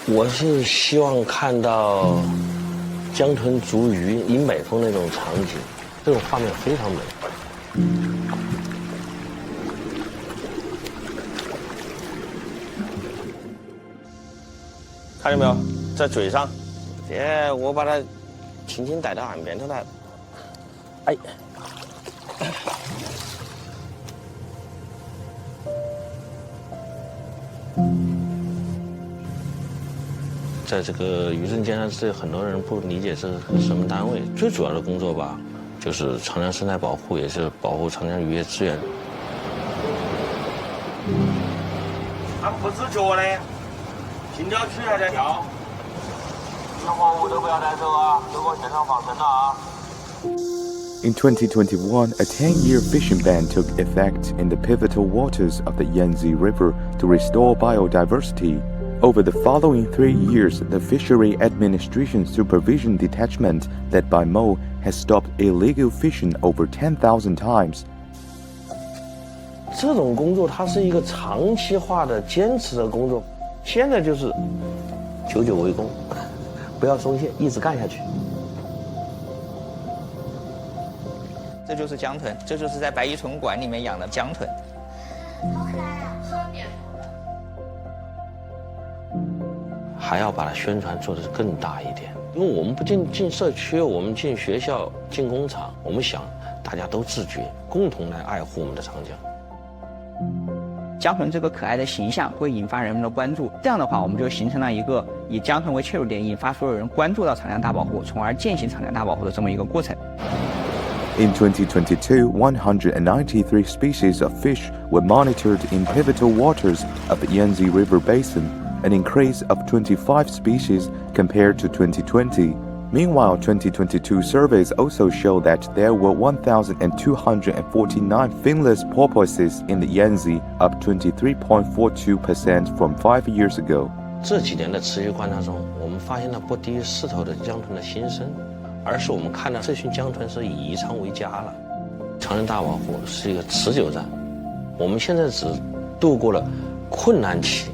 我是希望看到江豚逐鱼迎北风那种场景，这种画面非常美。看见没有，在嘴上，我把它轻轻带到岸边头来。哎，在这个渔政监察室，很多人不理解这是什么单位。最主要的工作吧，就是长江生态保护，也是保护长江渔业资源。它不止脚嘞，平钓区还在钓。小货物都不要带走啊，如果现场放生了啊。In 2021, a 10-year fishing ban took effect in the pivotal waters of the Yangtze River to restore biodiversity. Over the following 3 years, the Fishery Administration Supervision Detachment, led by Mo, has stopped illegal fishing over 10,000 times. 这种工作它是一个长期化的坚持的工作，现在就是久久为功，不要松懈，一直干下去。这就是江豚，这就是在白衣豚馆里面养的江豚。好可爱啊，好点还要把它宣传做得更大一点，因为我们不进社区，我们进学校、进工厂，我们想大家都自觉，共同来爱护我们的长江。江豚这个可爱的形象会引发人们的关注，这样的话，我们就形成了一个以江豚为切入点，引发所有人关注到长江大保护，从而践行长江大保护的这么一个过程。In 2022, 193 species of fish were monitored in pivotal waters of the Yangtze River Basin, an increase of 25 species compared to 2020. Meanwhile, 2022 surveys also show that there were 1,249 finless porpoises in the Yangtze, up 23.42% from 5 years ago. 这几年的持续观察中，我们发现了不低于4头的江豚的新生，而是我们看到这群江豚是以宜昌为家了。长江大保护是一个持久战，我们现在只度过了困难期，